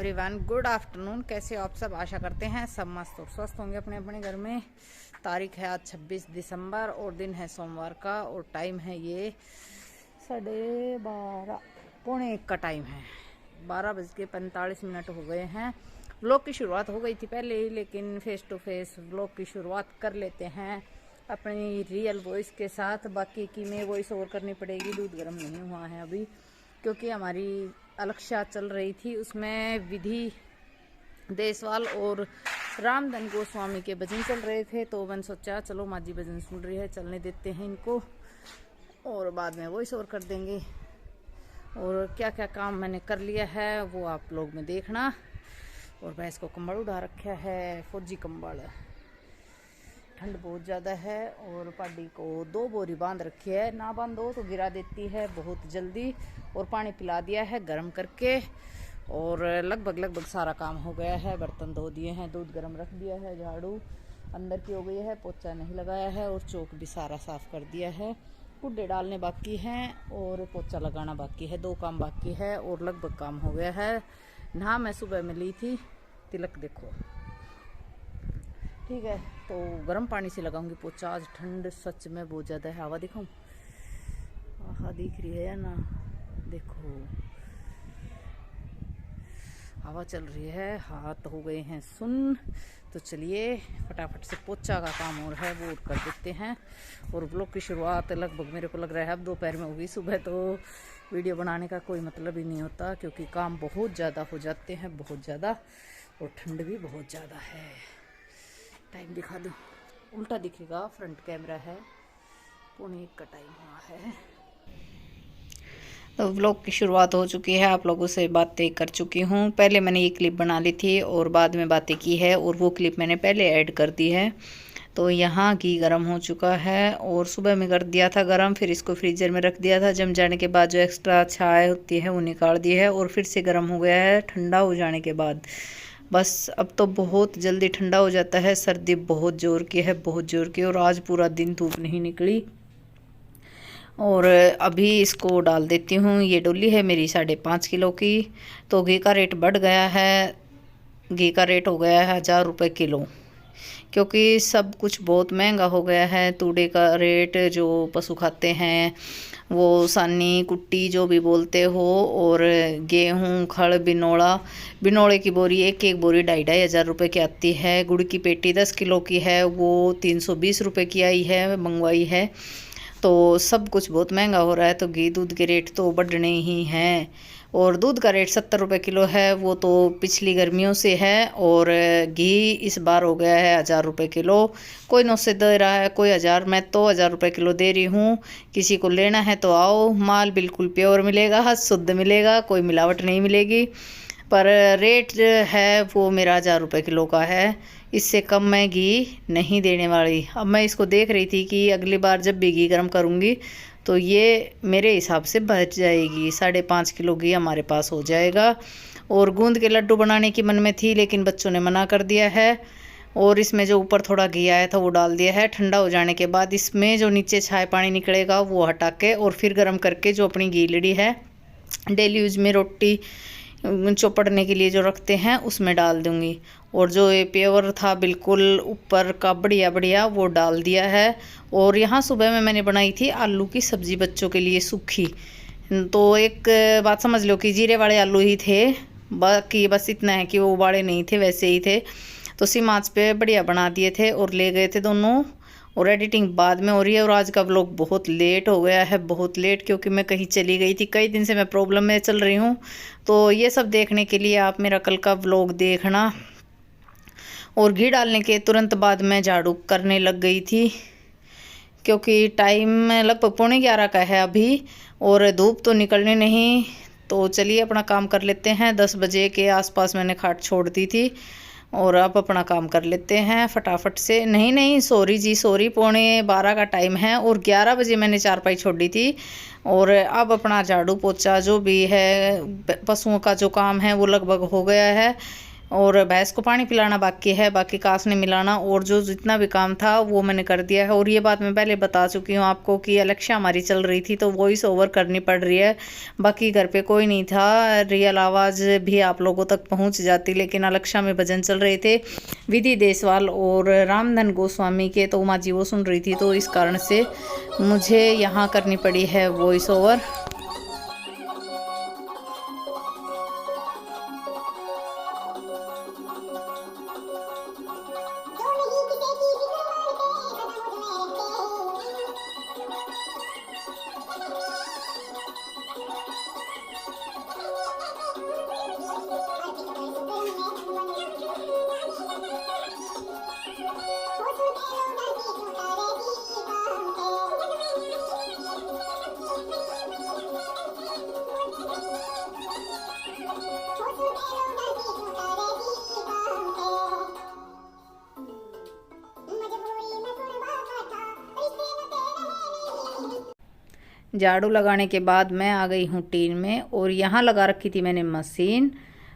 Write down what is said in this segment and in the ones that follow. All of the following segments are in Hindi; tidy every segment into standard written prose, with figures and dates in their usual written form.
Everyone, good afternoon. कैसे हो आप सब? आशा करते हैं सब मस्त और स्वस्थ होंगे अपने अपने घर में। तारीख है आज 26 दिसंबर और दिन है सोमवार का और टाइम है ये 12:30 पौने 1 का टाइम है। 12:45 हो गए हैं। व्लॉग की शुरुआत हो गई थी पहले ही, लेकिन फेस टू फेस व्लॉग की शुरुआत कर लेते हैं अपनी रियल वॉइस के साथ। बाकी की में वॉइस ओवर करनी पड़ेगी। दूध गर्म नहीं हुआ है अभी, क्योंकि हमारी अलक्षा चल रही थी, उसमें विधि देसवाल और रामधन गोस्वामी के भजन चल रहे थे। तो मैंने सोचा चलो माँ जी भजन सुन रही है, चलने देते हैं इनको और बाद में वॉइस ओवर कर देंगे। और क्या क्या काम मैंने कर लिया है वो आप लोग में देखना। और भैंस को कंबल उड़ा रखा है, फौजी कंबल। ठंड बहुत ज़्यादा है और पाडी को 2 बोरी बांध रखी है। ना बांधो तो गिरा देती है बहुत जल्दी। और पानी पिला दिया है गर्म करके और लगभग सारा काम हो गया है। बर्तन धो दिए हैं, दूध गर्म रख दिया है, झाड़ू अंदर की हो गई है, पोछा नहीं लगाया है और चौक भी सारा साफ कर दिया है। कुड्डे डालने बाकी हैं और पोछा लगाना बाकी है। 2 काम बाकी है और लगभग काम हो गया है। नहा मैं सुबह में ली थी, तिलक देखो ठीक है। तो गर्म पानी से लगाऊंगी पोछा। आज ठंड सच में बहुत ज़्यादा है। हवा दिखाऊं? आहा, दिख रही है या ना? देखो हवा चल रही है, हाथ हो गए हैं सुन। तो चलिए फटाफट से पोछा का काम और है वो कर देते हैं। और ब्लॉग की शुरुआत लगभग मेरे को लग रहा है अब दोपहर में होगी। सुबह तो वीडियो बनाने का कोई मतलब ही नहीं होता, क्योंकि काम बहुत ज़्यादा हो जाते हैं, बहुत ज़्यादा। और ठंड भी बहुत ज़्यादा है। टाइम दिखा दूँ? उल्टा दिखेगा, फ्रंट कैमरा है। पौने 1 का टाइम हुआ है। तो व्लॉग की शुरुआत हो चुकी है। आप लोगों से बातें कर चुकी हूँ। पहले मैंने ये क्लिप बना ली थी और बाद में बातें की है, और वो क्लिप मैंने पहले ऐड कर दी है। तो यहाँ घी गर्म हो चुका है और सुबह में कर दिया था गर्म, फिर इसको फ्रीजर में रख दिया था। जम जाने के बाद जो एक्स्ट्रा छाया होती है वो निकाल दी है और फिर से गर्म हो गया है ठंडा हो जाने के बाद। बस अब तो बहुत जल्दी ठंडा हो जाता है। सर्दी बहुत ज़ोर की है, बहुत ज़ोर की। और आज पूरा दिन धूप नहीं निकली। और अभी इसको डाल देती हूँ। ये डोली है मेरी 5.5 किलो की। तो घी का रेट बढ़ गया है। घी का रेट हो गया है 1000 रुपये किलो, क्योंकि सब कुछ बहुत महंगा हो गया है। तूड़े का रेट जो पशु खाते हैं वो सानी कुट्टी जो भी बोलते हो, और गेहूँ खड़ बिनोड़े की बोरी एक बोरी 2,500 हज़ार रुपये की आती है। गुड़ की पेटी 10 किलो की है, वो 320 रुपये की आई है, मंगवाई है। तो सब कुछ बहुत महंगा हो रहा है। तो घी दूध के रेट तो बढ़ने ही हैं। और दूध का रेट 70 रुपये किलो है, वो तो पिछली गर्मियों से है। और घी इस बार हो गया है 1000 रुपये किलो। कोई 900 दे रहा है, कोई 1000। मैं तो 1000 रुपये किलो दे रही हूँ। किसी को लेना है तो आओ, माल बिल्कुल प्योर मिलेगा, शुद्ध मिलेगा, कोई मिलावट नहीं मिलेगी। पर रेट है वो मेरा 1000 रुपये किलो का है। इससे कम मैं घी नहीं देने वाली। अब मैं इसको देख रही थी कि अगली बार जब भी घी गर्म करूँगी तो ये मेरे हिसाब से बच जाएगी। 5.5 किलो घी हमारे पास हो जाएगा। और गूंद के लड्डू बनाने की मन में थी, लेकिन बच्चों ने मना कर दिया है। और इसमें जो ऊपर थोड़ा घी आया था वो डाल दिया है। ठंडा हो जाने के बाद इसमें जो नीचे छाय पानी निकलेगा वो हटा के और फिर गर्म करके जो अपनी घी लड़ी है डेली यूज में रोटी चौपड़ने के लिए जो रखते हैं उसमें डाल दूंगी। और जो ये प्योर था बिल्कुल ऊपर का बढ़िया वो डाल दिया है। और यहाँ सुबह में मैंने बनाई थी आलू की सब्ज़ी बच्चों के लिए सूखी। तो एक बात समझ लो कि जीरे वाले आलू ही थे, बाकी बस इतना है कि वो उबाले नहीं थे, वैसे ही थे। तो सिम आंच पे बढ़िया बना दिए थे और ले गए थे दोनों। और एडिटिंग बाद में हो रही है। और आज का व्लॉग बहुत लेट हो गया है, बहुत लेट, क्योंकि मैं कहीं चली गई थी। कई दिन से मैं प्रॉब्लम में चल रही हूँ। तो ये सब देखने के लिए आप मेरा कल का व्लॉग देखना। और घी डालने के तुरंत बाद मैं झाड़ू करने लग गई थी, क्योंकि टाइम लगभग 11:15 का है अभी और धूप तो निकलने नहीं। तो चलिए अपना काम कर लेते हैं। 10 बजे के आसपास मैंने खाट छोड़ दी थी और अब अपना काम कर लेते हैं फटाफट से। नहीं सॉरी जी, सॉरी, 11:15 का टाइम है और 11 बजे मैंने चारपाई छोड़ी थी। और अब अपना झाड़ू पोछा जो भी है, पशुओं का जो काम है वो लगभग हो गया है। और भैंस को पानी पिलाना बाकी है, बाकी कासने मिलाना, और जो जितना भी काम था वो मैंने कर दिया है। और ये बात मैं पहले बता चुकी हूँ आपको कि अलक्षा हमारी चल रही थी तो वॉइस ओवर करनी पड़ रही है। बाकी घर पे कोई नहीं था, रियल आवाज़ भी आप लोगों तक पहुँच जाती, लेकिन अलक्षा में भजन चल रहे थे विधि देसवाल और रामधन गोस्वामी के, तो उमा जी वो सुन रही थी, तो इस कारण से मुझे यहाँ करनी पड़ी है वॉइस ओवर। झाड़ू लगाने के बाद मैं आ गई हूँ टीन में, और यहाँ लगा रखी थी मैंने मशीन,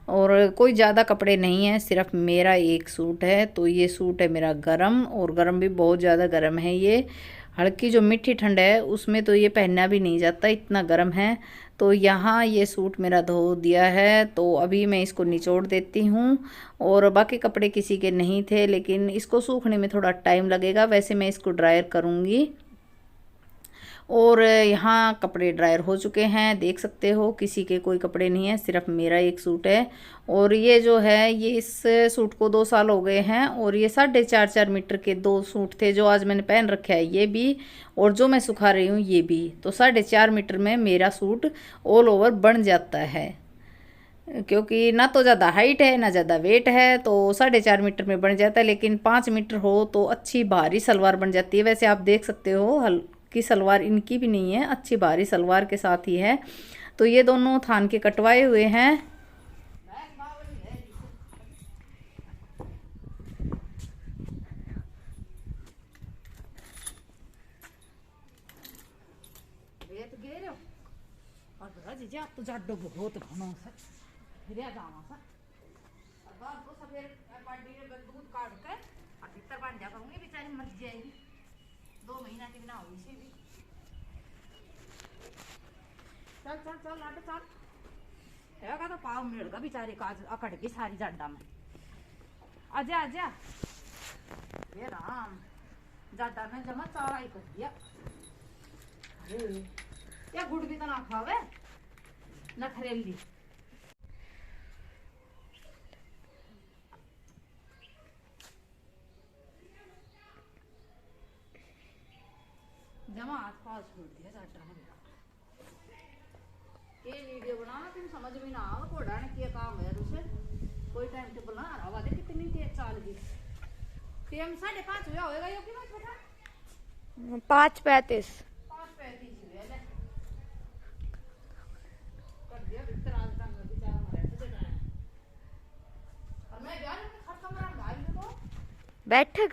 और कोई ज़्यादा कपड़े नहीं है, सिर्फ मेरा एक सूट है। तो ये सूट है मेरा गरम, और गरम भी बहुत ज़्यादा गरम है। ये हल्की जो मीठी ठंड है उसमें तो ये पहनना भी नहीं जाता, इतना गर्म है। तो यहाँ ये सूट मेरा धो दिया है, तो अभी मैं इसको निचोड़ देती हूँ। और बाकी कपड़े किसी के नहीं थे, लेकिन इसको सूखने में थोड़ा टाइम लगेगा, वैसे मैं इसको ड्रायर करूँगी। और यहाँ कपड़े ड्रायर हो चुके हैं, देख सकते हो, किसी के कोई कपड़े नहीं है, सिर्फ मेरा एक सूट है। और ये जो है, ये इस सूट को 2 साल हो गए हैं, और ये 4.5 मीटर के 2 सूट थे जो आज मैंने पहन रखे है, ये भी, और जो मैं सुखा रही हूँ ये भी। तो 4.5 मीटर में मेरा सूट ऑल ओवर बन जाता है, क्योंकि ना तो ज़्यादा हाइट है ना ज़्यादा वेट है, तो 4.5 मीटर में बन जाता है। लेकिन 5 मीटर हो तो अच्छी भारी सलवार बन जाती है। वैसे आप देख सकते हो हल्की सलवार इनकी भी नहीं है, अच्छी भारी सलवार के साथ ही है। तो ये दोनों थान के कटवाए हुए हैं। तो जाडो बहुत घनो सर फिर जावा सर अब तो सफेद पार्टी में दूध काट के और भीतर बांध जा करूंगी, बेचारी मर जाएगी, 2 महीना की बिना हुई सी भी। चल चल चल लाडो चल, हैगा तो पाव मिलेगा बेचारे का अकड़ की सारी जाडा में। आजा आजा, ये राम जाडा ने जमा चारा ही कर दिया। या गुड़ भी तो ना खावे नखरेली। जमा आसपास छोड़ दिया जाटा है। ये वीडियो बनाना तुम समझ में ना आओ, घोड़ा ने क्या काम है तुझे, कोई टाइम टेबल ना रहा वादे कितनी तेज चाल गई। टाइम 5:30 हुआ होएगा यो कि मत बेटा 5:35 हुए ले कर दिया भीतर आज तक बेचारा मरे तो देना है। और मैं यार खत्म करा भाई तो बैठक